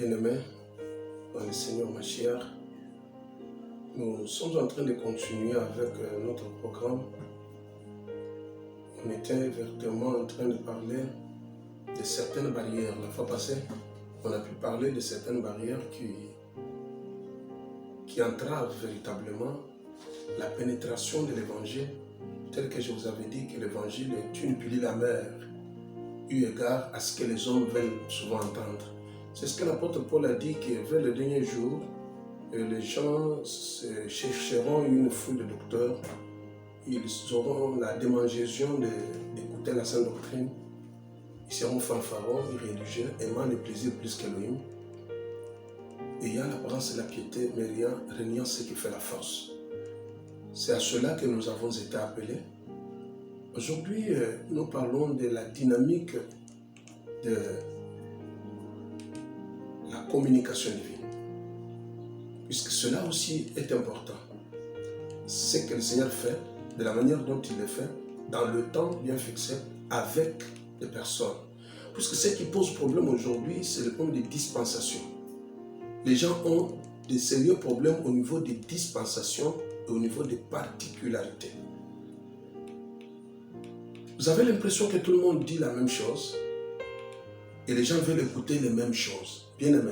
Bien-aimés, dans le Seigneur Mashiach, nous sommes en train de continuer avec notre programme. On était vertement en train de parler de certaines barrières. La fois passée, on a pu parler de certaines barrières qui entravent véritablement la pénétration de l'évangile, tel que je vous avais dit que l'évangile est une pilule amère, eu égard à ce que les hommes veulent souvent entendre. C'est ce que l'apôtre Paul a dit, que vers le dernier jour, les gens chercheront une foule de docteurs, ils auront la démangeaison d'écouter la sainte doctrine, ils seront fanfarons, irréligieux, aimant le plaisir plus qu'Élohim, ayant l'apparence et la piété, mais reniant ce qui fait la force. C'est à cela que nous avons été appelés. Aujourd'hui, nous parlons de la dynamique de la communication divine, puisque cela aussi est important. Ce que le Seigneur fait, de la manière dont il le fait, dans le temps bien fixé, avec les personnes. Puisque ce qui pose problème aujourd'hui, c'est le problème des dispensations. Les gens ont de sérieux problèmes au niveau des dispensations et au niveau des particularités. Vous avez l'impression que tout le monde dit la même chose et les gens veulent écouter les mêmes choses. Bien aimé,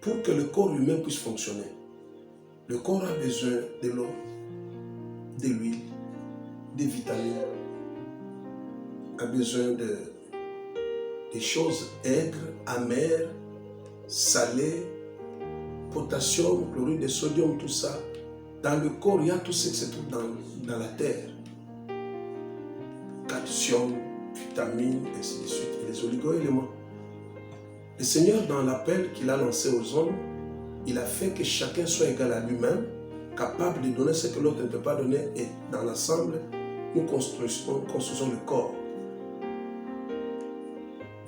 pour que le corps humain puisse fonctionner, le corps a besoin de l'eau, de l'huile, des vitamines, a besoin des choses aigres, amères, salées, potassium, chlorure de sodium, tout ça. Dans le corps, il y a tout ce qui se trouve dans la terre. Calcium, vitamines, ainsi de suite, et les oligo-éléments. Le Seigneur, dans l'appel qu'il a lancé aux hommes, il a fait que chacun soit égal à lui-même, capable de donner ce que l'autre ne peut pas donner, et dans l'ensemble, nous construisons le corps.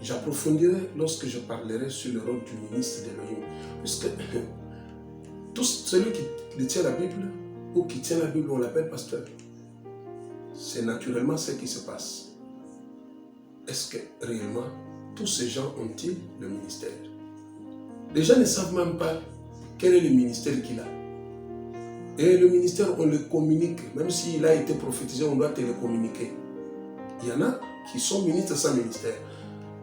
J'approfondirai lorsque je parlerai sur le rôle du ministre d'Élohim, puisque tout celui qui tient la Bible, ou qui tient la Bible, on l'appelle pasteur. C'est naturellement ce qui se passe. Est-ce que réellement, tous ces gens ont-ils le ministère? Les gens ne savent même pas quel est le ministère qu'il a. Et le ministère, on le communique. Même s'il a été prophétisé, on doit te le communiquer. Il y en a qui sont ministres sans ministère.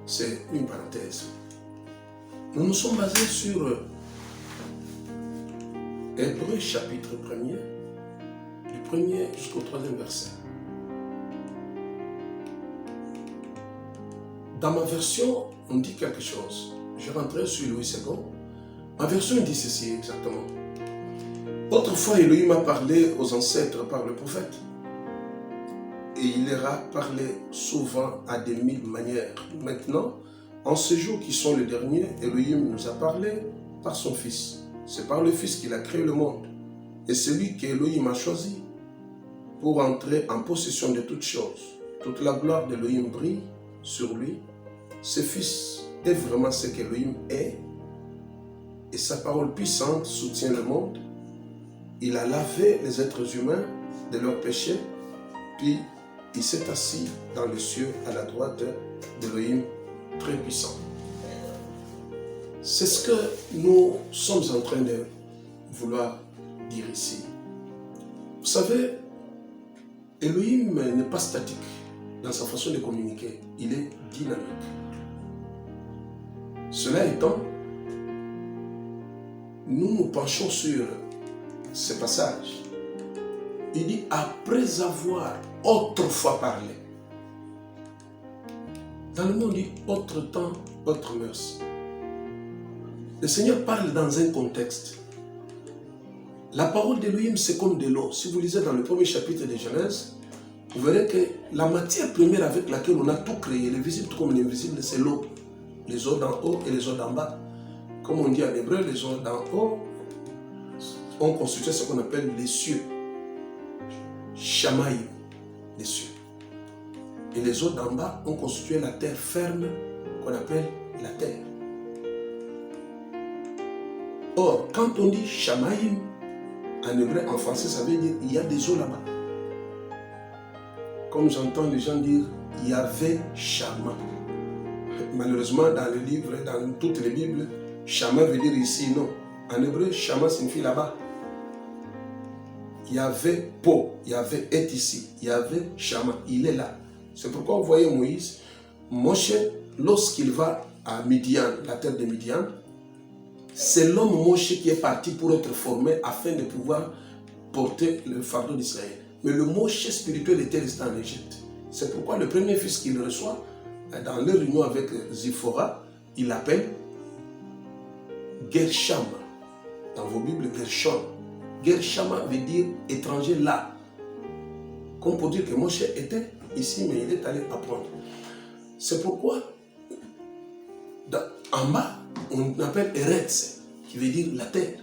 C'est une parenthèse. Nous nous sommes basés sur Hébreux chapitre 1er, du 1er jusqu'au 3e verset. Dans ma version, on dit quelque chose. Je rentrerai sur Louis II. Ma version dit ceci exactement. Autrefois, Elohim a parlé aux ancêtres par le prophète. Et il leur a parlé souvent à des mille manières. Maintenant, en ces jours qui sont les derniers, Elohim nous a parlé par son Fils. C'est par le Fils qu'il a créé le monde. Et c'est lui qu'Elohim a choisi pour entrer en possession de toutes choses. Toute la gloire d'Elohim brille sur lui. Ce Fils est vraiment ce qu'Elohim est. Et sa parole puissante soutient le monde. Il a lavé les êtres humains de leurs péchés. Puis il s'est assis dans les cieux à la droite d'Elohim très puissant. C'est ce que nous sommes en train de vouloir dire ici. Vous savez, Elohim n'est pas statique dans sa façon de communiquer. Il est dynamique. Cela étant, nous nous penchons sur ce passage. Il dit, après avoir autrefois parlé. Dans le monde, il dit, autre temps, autre mœurs. Le Seigneur parle dans un contexte. La parole d'Élohim, c'est comme de l'eau. Si vous lisez dans le premier chapitre de Genèse, vous verrez que la matière première avec laquelle on a tout créé, le visible tout comme l'invisible, c'est l'eau. Les eaux d'en haut et les eaux d'en bas. Comme on dit en hébreu, les eaux d'en haut ont constitué ce qu'on appelle les cieux. Shamaï, les cieux. Et les eaux d'en bas ont constitué la terre ferme qu'on appelle la terre. Or, quand on dit Shamaïm, en hébreu, en français, ça veut dire il y a des eaux là-bas. Comme j'entends les gens dire Yahvé Shama. Malheureusement, dans les livres, dans toutes les Bibles, Shama veut dire ici, non. En hébreu, Shama signifie là-bas. Il y avait Po, il y avait est ici, il y avait Shama, il est là. C'est pourquoi vous voyez Moïse, Moshe, lorsqu'il va à Midian, la terre de Midian, c'est l'homme Moshe qui est parti pour être formé afin de pouvoir porter le fardeau d'Israël. Mais le Moshe spirituel était resté en Égypte. C'est pourquoi le premier fils qu'il reçoit, dans leur union avec Zipporah, il l'appelle Gersham. Dans vos Bibles, Gershom. Gershama veut dire étranger là. Comme pour dire que Moshe était ici, mais il est allé apprendre. C'est pourquoi, en bas, on appelle Eretz, qui veut dire la terre.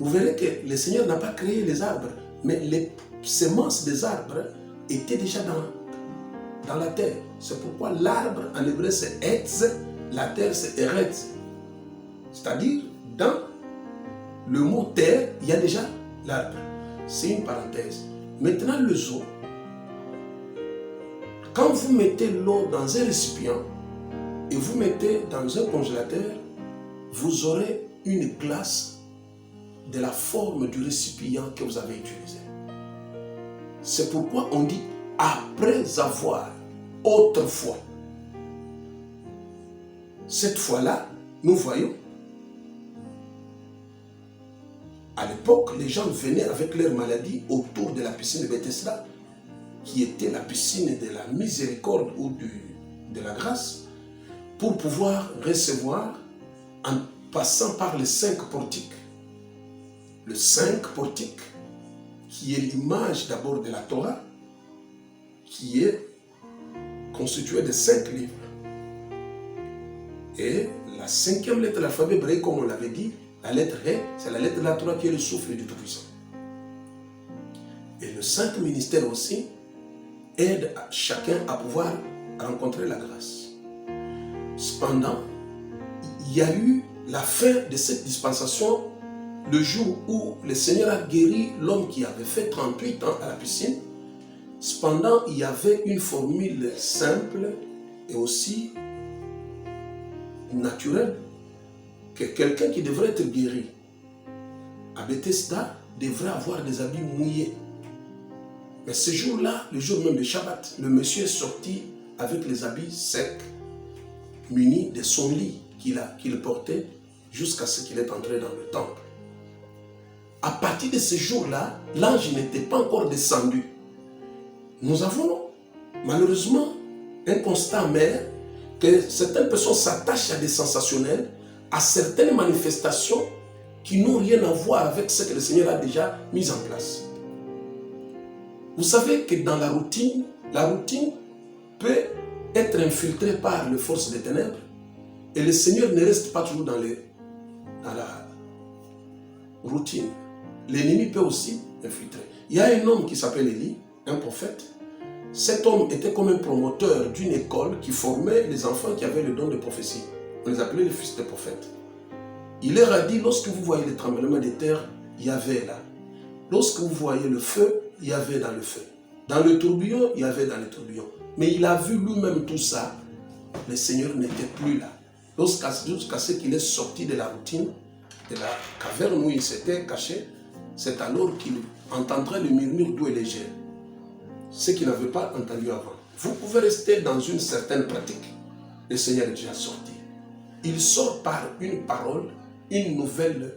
Vous verrez que le Seigneur n'a pas créé les arbres, mais les semences des arbres étaient déjà dans la terre. C'est pourquoi l'arbre en hébreu c'est Etz, la terre c'est Eretz. C'est-à-dire, dans le mot terre, il y a déjà l'arbre. C'est une parenthèse. Maintenant, le zoo. Quand vous mettez l'eau dans un récipient et vous mettez dans un congélateur, vous aurez une glace de la forme du récipient que vous avez utilisé. C'est pourquoi on dit après avoir autrefois. Cette fois-là, nous voyons, à l'époque, les gens venaient avec leur maladie autour de la piscine de Bethesda, qui était la piscine de la miséricorde ou de la grâce, pour pouvoir recevoir en passant par les 5 portiques. Le 5 portiques, qui est l'image d'abord de la Torah, qui est constituée de 5 livres. Et la 5e lettre de l'alphabet hébraïque, comme on l'avait dit, la lettre He, c'est la lettre de la Torah qui est le souffle du Tout-Puissant. Et le Saint Ministère aussi aide chacun à pouvoir rencontrer la grâce. Cependant, il y a eu la fin de cette dispensation le jour où le Seigneur a guéri l'homme qui avait fait 38 ans à la piscine. Cependant, il y avait une formule simple et aussi naturelle que quelqu'un qui devrait être guéri à Bethesda devrait avoir des habits mouillés. Mais ce jour-là, le jour même de Shabbat, le monsieur est sorti avec les habits secs, muni de son lit qu'il portait jusqu'à ce qu'il est entré dans le temple. À partir de ce jour-là, l'ange n'était pas encore descendu. Nous avons malheureusement un constat amer que certaines personnes s'attachent à des sensationnels, à certaines manifestations qui n'ont rien à voir avec ce que le Seigneur a déjà mis en place. Vous savez que dans la routine peut être infiltrée par les forces des ténèbres et le Seigneur ne reste pas toujours dans la routine. L'ennemi peut aussi infiltrer. Il y a un homme qui s'appelle Élie, un prophète. Cet homme était comme un promoteur d'une école qui formait les enfants qui avaient le don de prophétie. On les appelait les fils des prophètes. Il leur a dit, lorsque vous voyez les tremblements de terre, il y avait là. Lorsque vous voyez le feu, il y avait dans le feu. Dans le tourbillon, il y avait dans le tourbillon. Mais il a vu lui-même tout ça. Le Seigneur n'était plus là. Jusqu'à ce qu'il est sorti de la routine, de la caverne où il s'était caché, c'est alors qu'il entendrait le murmure doux et léger. Ce qu'il n'avait pas entendu avant. Vous pouvez rester dans une certaine pratique. Le Seigneur est déjà sorti. Il sort par une parole, une nouvelle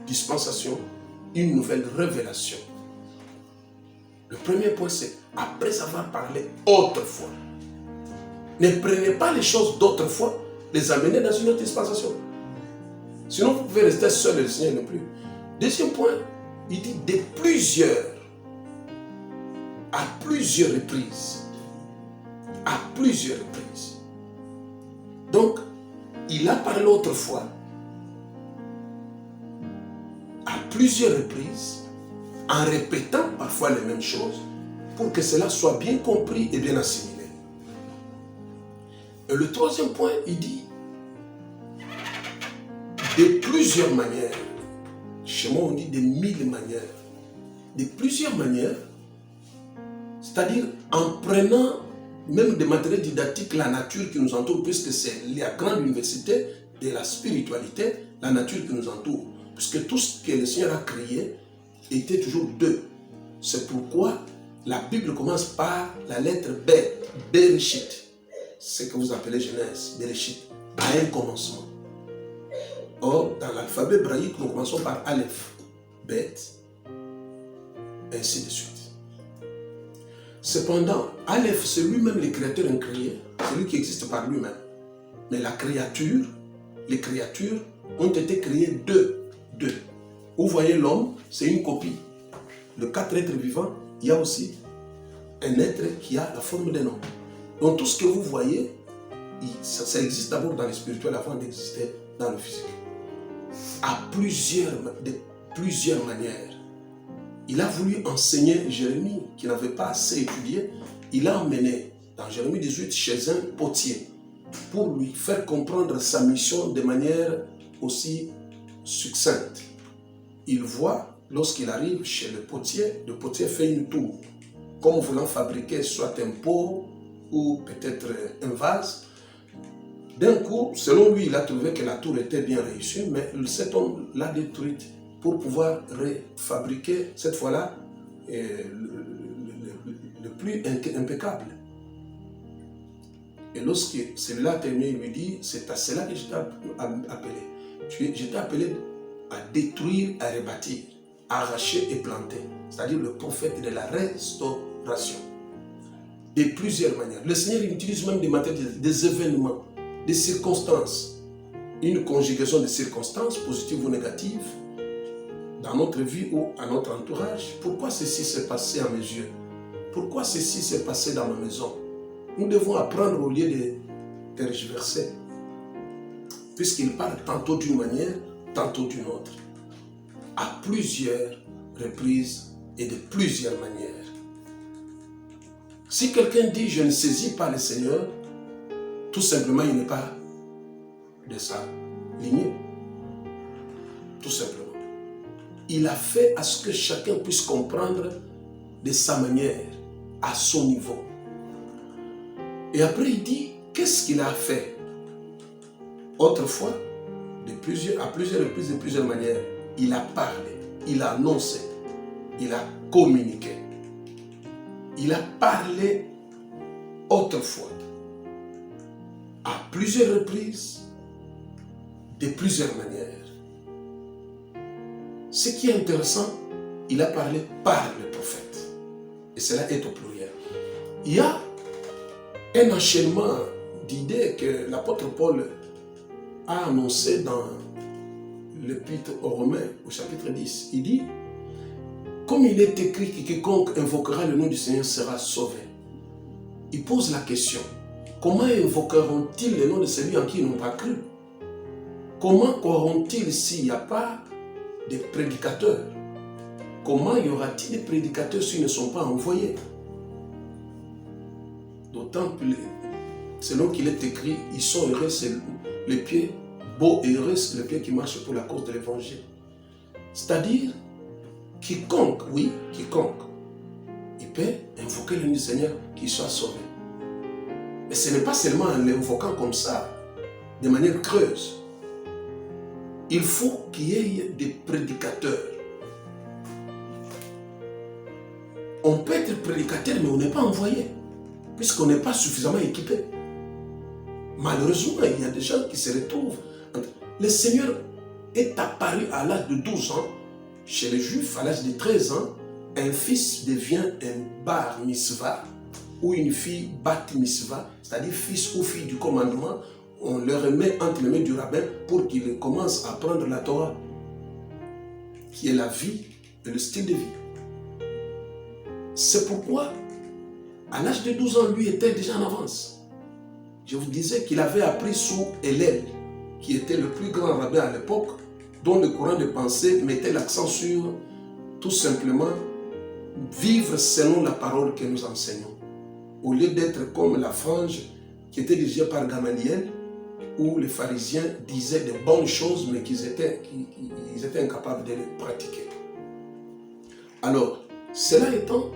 dispensation, une nouvelle révélation. Le premier point, c'est après avoir parlé autrefois. Ne prenez pas les choses d'autrefois, les amener dans une autre dispensation. Sinon, vous pouvez rester seul et le Seigneur non plus. Deuxième point, il dit à plusieurs reprises. À plusieurs reprises. Donc, il a parlé autrefois, à plusieurs reprises, en répétant parfois les mêmes choses, pour que cela soit bien compris et bien assimilé. Et le troisième point, il dit, de plusieurs manières. Chez moi, on dit de 1000 manières. De plusieurs manières, c'est-à-dire en prenant même des matériels didactiques, la nature qui nous entoure, puisque c'est la grande université de la spiritualité, la nature qui nous entoure. Puisque tout ce que le Seigneur a créé était toujours deux. C'est pourquoi la Bible commence par la lettre B, Bereshit. C'est ce que vous appelez Genèse, Bereshit, à un commencement. Or, dans l'alphabet hébraïque, nous commençons par Aleph, Bet, ainsi de suite. Cependant, Aleph, c'est lui-même le créateur incréé, c'est lui qui existe par lui-même. Mais les créatures ont été créées deux. Vous voyez l'homme, c'est une copie. Le 4 êtres vivants, il y a aussi un être qui a la forme d'un homme. Donc tout ce que vous voyez, ça existe d'abord dans le spirituel avant d'exister dans le physique. De plusieurs manières. Il a voulu enseigner Jérémie, qui n'avait pas assez étudié. Il l'a emmené dans Jérémie 18 chez un potier pour lui faire comprendre sa mission de manière aussi succincte. Il voit, lorsqu'il arrive chez le potier fait une tour, comme voulant fabriquer soit un pot ou peut-être un vase. D'un coup, selon lui, il a trouvé que la tour était bien réussie, mais cet homme l'a détruite pour pouvoir refabriquer, cette fois-là, le plus impeccable. Et lorsque celui-là a terminé, il lui dit, c'est à cela que je t'ai appelé. Je t'ai appelé à détruire, à rebâtir, à arracher et planter. C'est-à-dire le prophète de la restauration. De plusieurs manières. Le Seigneur utilise même des matériels, des événements, des circonstances. Une conjugaison de circonstances, positives ou négatives, dans notre vie ou à notre entourage. Pourquoi ceci s'est passé à mes yeux? Pourquoi ceci s'est passé dans ma maison? Nous devons apprendre au lieu de tergiverser. Puisqu'il parle tantôt d'une manière, tantôt d'une autre. À plusieurs reprises et de plusieurs manières. Si quelqu'un dit « je ne saisis pas le Seigneur », tout simplement il n'est pas de sa lignée. Tout simplement. Il a fait à ce que chacun puisse comprendre de sa manière, à son niveau. Et après il dit, qu'est-ce qu'il a fait? Autrefois, à plusieurs reprises, de plusieurs manières, il a parlé, il a annoncé, il a communiqué. Il a parlé autrefois, à plusieurs reprises, de plusieurs manières. Ce qui est intéressant, il a parlé par le prophète. Et cela est au pluriel. Il y a un enchaînement d'idées que l'apôtre Paul a annoncé dans l'épître aux Romains, au chapitre 10. Il dit, comme il est écrit que quiconque invoquera le nom du Seigneur sera sauvé. Il pose la question, comment invoqueront-ils le nom de celui en qui ils n'ont pas cru? Comment croiront-ils s'il n'y a pas de prédicateurs? Comment y aura-t-il des prédicateurs s'ils ne sont pas envoyés? D'autant que, selon qu'il est écrit, ils sont heureux, c'est les pieds beaux et heureux, c'est les pieds qui marchent pour la cause de l'évangile. C'est-à-dire, quiconque, il peut invoquer le nom du Seigneur qui soit sauvé. Mais ce n'est pas seulement en l'invoquant comme ça, de manière creuse. Il faut qu'il y ait des prédicateurs. On peut être prédicateur, mais on n'est pas envoyé, puisqu'on n'est pas suffisamment équipé. Malheureusement, il y a des gens qui se retrouvent. Le Seigneur est apparu à l'âge de 12 ans. Chez les Juifs, à l'âge de 13 ans, un fils devient un bar mitzvah ou une fille bat mitzvah, c'est-à-dire fils ou fille du commandement. On le remet entre les mains du rabbin pour qu'il commence à apprendre la Torah, qui est la vie et le style de vie. C'est pourquoi, à l'âge de 12 ans, lui était déjà en avance. Je vous disais qu'il avait appris sous Hillel, qui était le plus grand rabbin à l'époque, dont le courant de pensée mettait l'accent sur, tout simplement, vivre selon la parole que nous enseignons. Au lieu d'être comme la frange qui était dirigée par Gamaliel, où les pharisiens disaient de bonnes choses, mais qu'ils étaient incapables de les pratiquer. Alors, cela étant,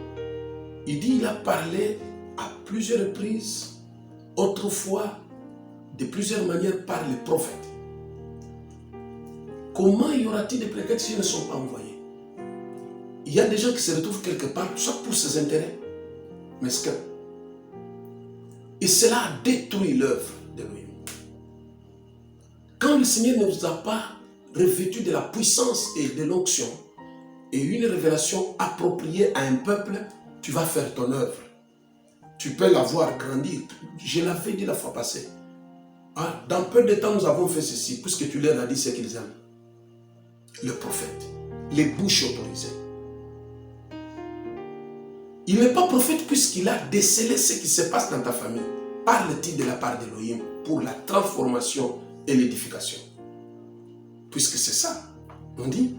il dit, il a parlé à plusieurs reprises, autrefois, de plusieurs manières par les prophètes. Comment y aura-t-il des prédicateurs s'ils ne sont pas envoyés? Il y a des gens qui se retrouvent quelque part, soit pour ses intérêts mesquins. Et cela a détruit l'œuvre d'Élohim. Quand le Seigneur ne vous a pas revêtu de la puissance et de l'onction et une révélation appropriée à un peuple, tu vas faire ton œuvre. Tu peux la voir grandir. Je l'avais dit la fois passée. Ah, dans peu de temps, nous avons fait ceci, puisque tu leur as dit ce qu'ils aiment. Le prophète, les bouches autorisées. Il n'est pas prophète puisqu'il a décelé ce qui se passe dans ta famille. Parle-t-il de la part d'Élohim pour la transformation et l'édification? Puisque c'est ça. On dit,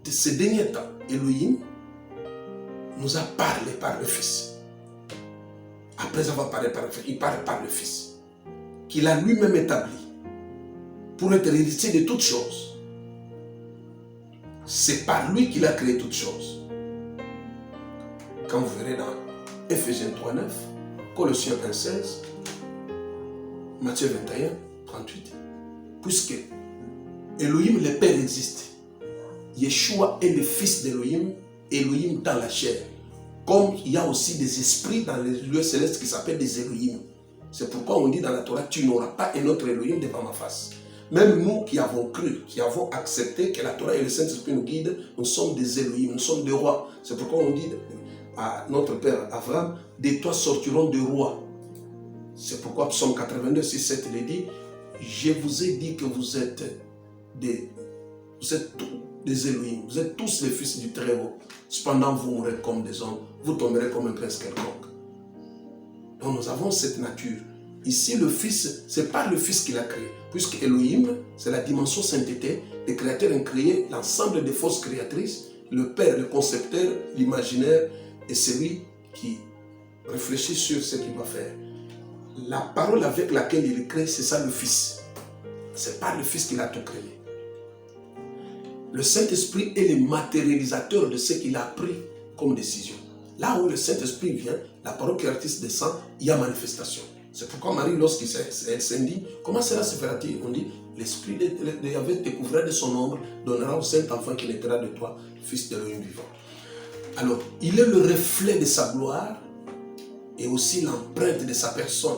de ces derniers temps, Élohim nous a parlé par le Fils. Après avoir parlé par le Fils, il parle par le Fils, qu'il a lui-même établi pour être héritier de toutes choses. C'est par lui qu'il a créé toutes choses. Quand vous verrez dans Ephésiens 3, 9, Colossiens 1, 16, Matthieu 21, 38, puisque Elohim le Père existe, Yeshua est le Fils d'Elohim, Elohim dans la chair. Comme il y a aussi des esprits dans les lieux célestes qui s'appellent des Elohim. C'est pourquoi on dit dans la Torah, tu n'auras pas un autre Elohim devant ma face. Même nous qui avons cru, qui avons accepté que la Torah et le Saint-Esprit nous guident, nous sommes des Elohim, nous sommes des rois. C'est pourquoi on dit à notre père Abraham, de toi sortiront des rois. C'est pourquoi Psaume 82, 6, 7 il dit, je vous ai dit que vous êtes des Elohim, vous êtes tous les fils du Très-Haut. Cependant, vous mourrez comme des hommes, vous tomberez comme un prince quelconque. Donc nous avons cette nature. Ici, le Fils, ce n'est pas le Fils qui l'a créé, puisque Elohim, c'est la dimension sainteté, les créateurs ont créé l'ensemble des forces créatrices, le Père, le concepteur, l'imaginaire, et celui qui réfléchit sur ce qu'il va faire. La parole avec laquelle il crée, c'est ça le Fils. Ce n'est pas le Fils qui l'a tout créé. Le Saint-Esprit est le matérialisateur de ce qu'il a pris comme décision. Là où le Saint-Esprit vient, la parole créatrice descend, il y a manifestation. C'est pourquoi Marie, lorsqu'elle s'est dit, comment cela se fera-t-il? On dit, l'Esprit de Yahvé découvrira de son ombre, donnera au Saint-Enfant qui naîtra de toi, Fils d'Élohim vivant. Alors, il est le reflet de sa gloire et aussi l'empreinte de sa personne.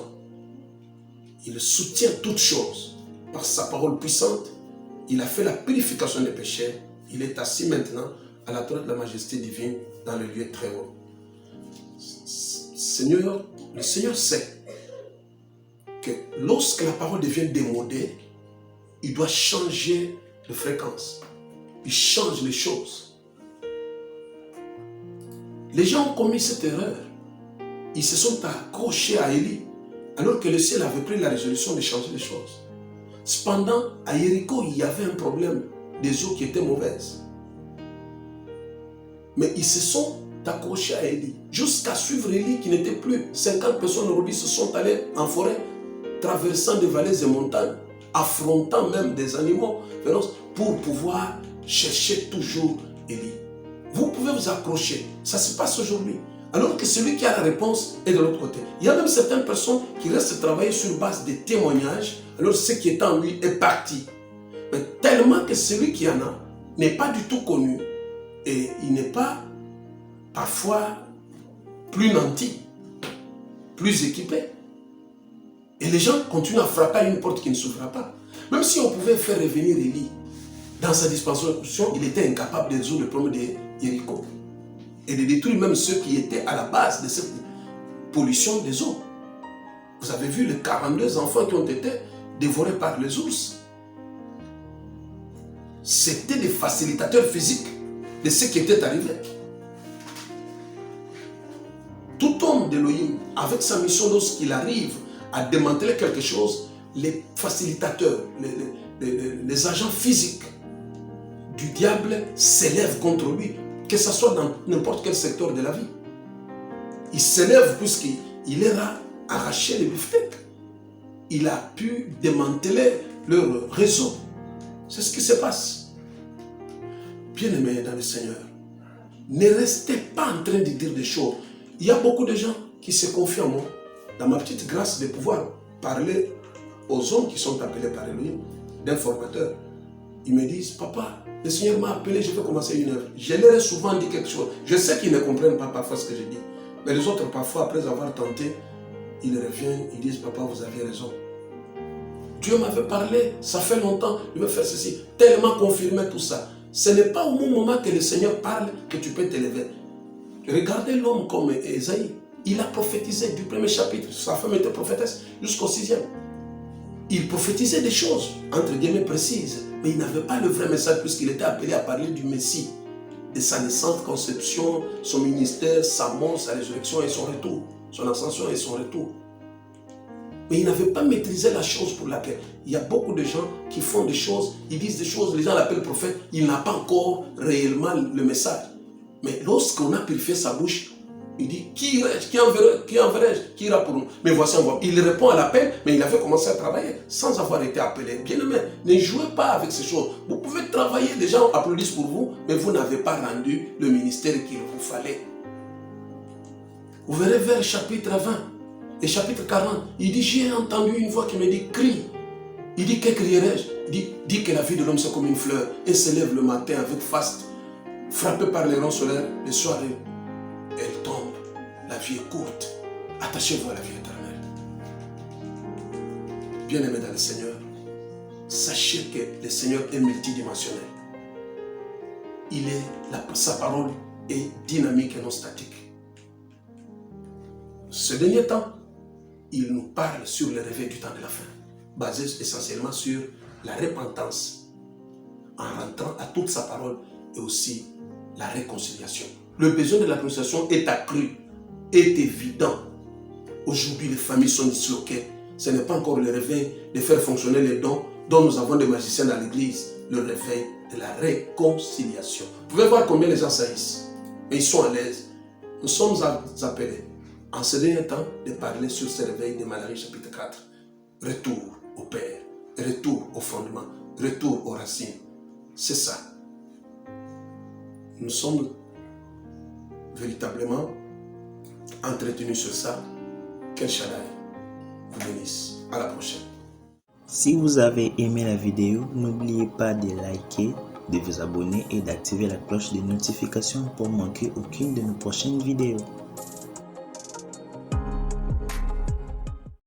Il soutient toutes choses par sa parole puissante. Il a fait la purification des péchés. Il est assis maintenant à la droite de la majesté divine dans le lieu très haut. Seigneur, le Seigneur sait que lorsque la parole devient démodée, il doit changer de fréquence. Il change les choses. Les gens ont commis cette erreur. Ils se sont accrochés à Élie, alors que le ciel avait pris la résolution de changer les choses. Cependant, à Jéricho, il y avait un problème des eaux qui étaient mauvaises. Mais ils se sont accrochés à Élie, jusqu'à suivre Élie qui n'était plus. 50 personnes aujourd'hui se sont allées en forêt, traversant des vallées et montagnes, affrontant même des animaux féroces pour pouvoir chercher toujours Élie. Vous pouvez vous accrocher, ça se passe aujourd'hui. Alors que celui qui a la réponse est de l'autre côté. Il y a même certaines personnes qui restent travailler sur base des témoignages, alors ce qui est en lui est parti. Mais tellement que celui qui en a n'est pas du tout connu et il n'est pas parfois plus nanti, plus équipé. Et les gens continuent à frapper à une porte qui ne s'ouvrira pas. Même si on pouvait faire revenir Élie, dans sa dispensation, il était incapable de résoudre le problème de Jéricho et de détruire même ceux qui étaient à la base de cette pollution des eaux. Vous avez vu les 42 enfants qui ont été dévorés par les ours. C'était des facilitateurs physiques de ce qui était arrivé. Tout homme d'Élohim, avec sa mission, lorsqu'il arrive à démanteler quelque chose, les facilitateurs, les agents physiques du diable s'élèvent contre lui, que ce soit dans n'importe quel secteur de la vie. Ils s'élèvent puisqu'il leur a arraché les beefsteaks. Il a pu démanteler leur réseau. C'est ce qui se passe. Bien-aimés dans le Seigneur, ne restez pas en train de dire des choses. Il y a beaucoup de gens qui se confient en moi, dans ma petite grâce de pouvoir parler aux hommes qui sont appelés par Elohim, d'un formateur. Ils me disent, papa, le Seigneur m'a appelé, je vais commencer une œuvre. Je leur ai souvent dit quelque chose. Je sais qu'ils ne comprennent pas parfois ce que je dis. Mais les autres, parfois, après avoir tenté, ils reviennent, ils disent, papa, vous aviez raison. Dieu m'avait parlé, ça fait longtemps, il veut faire ceci. Tellement confirmé tout ça. Ce n'est pas au moment que le Seigneur parle que tu peux t'élever. Regardez l'homme comme Esaïe. Il a prophétisé du premier chapitre, sa femme était prophétesse, jusqu'au 6e. Il prophétisait des choses, entre guillemets précises, mais il n'avait pas le vrai message puisqu'il était appelé à parler du Messie, de sa naissance, conception, son ministère, sa mort, sa résurrection et son retour, son ascension et son retour. Mais il n'avait pas maîtrisé la chose pour laquelle. Il y a beaucoup de gens qui font des choses, ils disent des choses, les gens l'appellent prophète, il n'a pas encore réellement le message. Mais lorsqu'on a purifié sa bouche, il dit, qui enverrai-je, qui ira pour nous? Mais voici, il répond à l'appel, mais il avait commencé à travailler sans avoir été appelé. Bien-aimé, ne jouez pas avec ces choses. Vous pouvez travailler, des gens applaudissent pour vous, mais vous n'avez pas rendu le ministère qu'il vous fallait. Vous verrez vers le chapitre 20 et chapitre 40, il dit, j'ai entendu une voix qui me dit, crie. Il dit, que crierai-je? Il dit que la vie de l'homme c'est comme une fleur et se lève le matin avec faste, frappée par les rayons solaires, le soir elle tombe. La vie est courte. Attachez-vous à la vie éternelle. Bien-aimés dans le Seigneur, sachez que le Seigneur est multidimensionnel. Sa parole est dynamique et non statique. Ce dernier temps, il nous parle sur le réveil du temps de la fin, basé essentiellement sur la repentance, en rentrant à toute sa parole et aussi la réconciliation. Le besoin de la réconciliation est accru, est évident. Aujourd'hui, les familles sont disloquées. Ce n'est pas encore le réveil de faire fonctionner les dons dont nous avons des magiciens dans l'église. Le réveil de la réconciliation. Vous pouvez voir combien les gens saillissent. Mais ils sont à l'aise. Nous sommes appelés, en ce dernier temps, de parler sur ce réveil de Malachie chapitre 4. Retour au Père, retour au fondement, retour aux racines. C'est ça. Nous sommes véritablement entretenus sur ça. Quel Shaddai vous bénisse. À la prochaine. Si vous avez aimé la vidéo, n'oubliez pas de liker, de vous abonner et d'activer la cloche de notification pour manquer aucune de nos prochaines vidéos.